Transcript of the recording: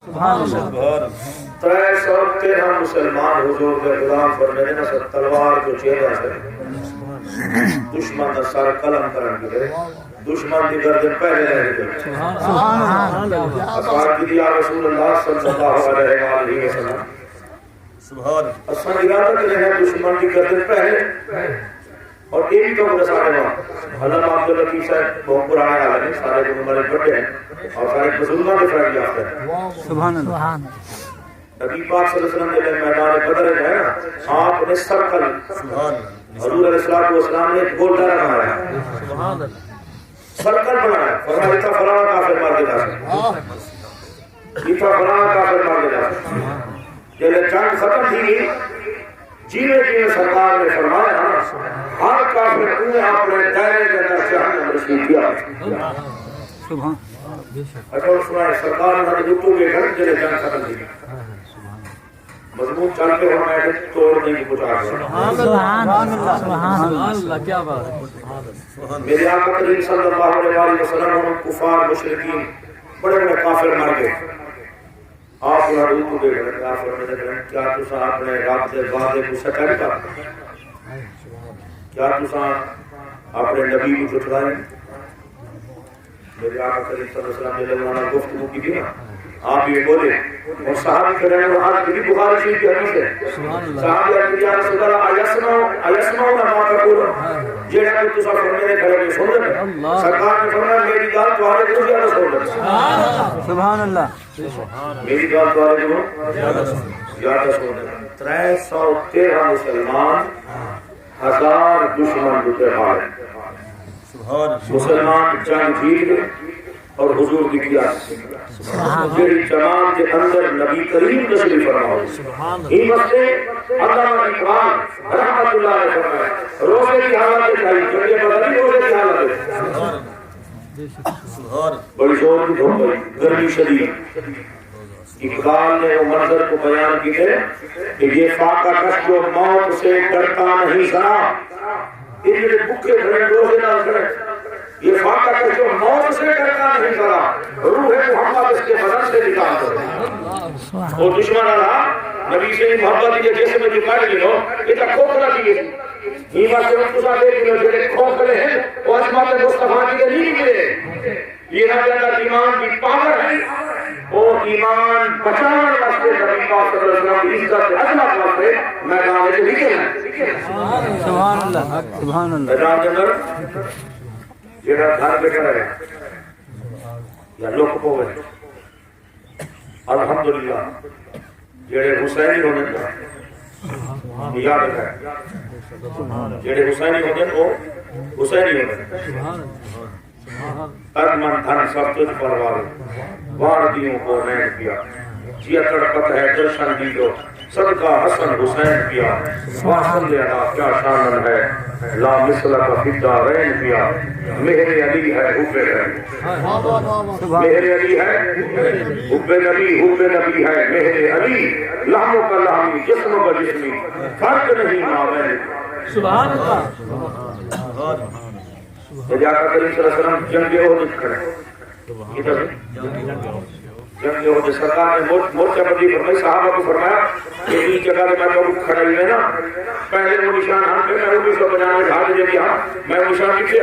313 مسلمان حضور کے غلام فرمانے نہ سب تلوار کو چہرہ سے دشمن کا سر قلم کرن کی دشمن کی گردن پہلے رہ گئی سبحان اللہ اصحاب کی یا رسول اللہ صلی اللہ علیہ وآلہ وسلم سبحان اصحاب ارادہ کرے ہیں دشمن کی گردن پہلے اور ایک تو رسالے میں حضرت عبداللطیف صاحب بہت پرانے آلے ہیں سارے عمر بڑے ہیں اور سارے بزرگوں کے فرق یافتہ ہیں سبحان اللہ نبی پاک صلی اللہ علیہ وسلم کے میدان بدر میں ہے نا آپ نے سرکل حضور علیہ السلام نے ایک گول ڈالا بنایا سرکل بنایا فرمایا اتنا فلاں کافر مار کے جا سکتا اتنا فلاں کافر مار کے جا سکتا جب جنگ ختم تھی جیوے جیوے سرکار نے فرمایا ہر کافر انہیں اپنے دائرے کے اندر جہنم رسول کیا سبحان اچھا سنائے سرکار نے ہمیں لٹو کے گھر جلے جنگ ختم تھی مضمون چل کے ہمیں ایسے توڑنے کی کچھ آگے سبحان اللہ کیا بات ہے میرے آقا کریم صلی اللہ علیہ وسلم کفار مشرکین بڑے بڑے کافر مار گئے آپ یہاں روکو گے کافر میں دیکھ رہے ہیں کیا تسا اپنے رب دے وعدے کو سچا نہیں کرتے کیا تسا اپنے نبی کو جھٹلائیں میرے آقا کریم صلی اللہ علیہ وسلم نے گفتگو کی تھی آپ یہ بولے اور صحابی کریں اور آج بھی بخاری شریف کی حدیث ہے صحابی اکبر یا رسول اللہ ایسمعو ما تقول جیڑا کہ تسا فرمانے کھڑے میں سن رہے سرکار نے فرمایا میری گل تمہارے کو زیادہ سن رہے سبحان اللہ میری گل تمہارے کو زیادہ سن رہے 313 مسلمان 1000 دشمن ہوتے حال مسلمان جنگ جیت گئے اور حضور کی قیادت جڑی جماعت کے اندر نبی کریم تشریف فرما ہو یہ مسئلے علامہ اقبال رحمۃ اللہ علیہ فرمایا روزے کی حالت ہے جو یہ پتہ نہیں روزے کی حالت ہے بڑی زور کی دھوپ پڑی گرمی شدید اقبال نے وہ منظر کو بیان کیے کہ یہ فاقہ کش جو موت سے ڈرتا نہیں سنا یہ جو بھوکے کھڑے روزے نہ کھڑے یہ فاقہ کہ جو موت سے ڈرنا نہیں کرا روح محمد اس کے بدن سے نکال کر اور دشمن رہا نبی سے محبت کے جیسے میں نکال لیا یہ تک کھوکھلا دیئے ایمان سے ان کو دیکھ لیا جو کھوکھلے ہیں وہ عظمت مصطفیٰ کی نہیں ملے یہ نہ جاتا ایمان کی پاور ہے اور ایمان بچانے واسطے نبی پاک صلی اللہ علیہ وسلم کی عزت عظمت واسطے میدان میں نکلنا ہے سبحان اللہ سبحان اللہ میدان کے اندر جیڑا گھر بیٹھا رہے یا لوگ پوے الحمدللہ جیڑے حسینی ہونے کا یاد رکھا جیڑے حسینی ہونے وہ حسینی ہونے ارمن دھن سب تجھ پروار واردیوں کو نین کیا جیا تڑپت ہے جشن دیدو صدقہ حسن حسین کیا واصل لینا کیا شانن ہے لا مثل کا فدہ رین کیا مہر علی ہے حب ہے مہر علی ہے حب نبی ہے مہر علی لحموں کا لحمی جسموں کا جسمی فرق نہیں مابین سبحان اللہ جب آقا کریم صلی اللہ علیہ وسلم جنگ احد کھڑے جنگ احد سرکار نے مورچہ بندی فرمائی صحابہ کو فرمایا کہ اس جگہ میں لوگ کھڑا ہی ہے نا پہلے وہ نشان ہم پہ میں 1950 میں ڈھال دے دیا میں نشان پیچھے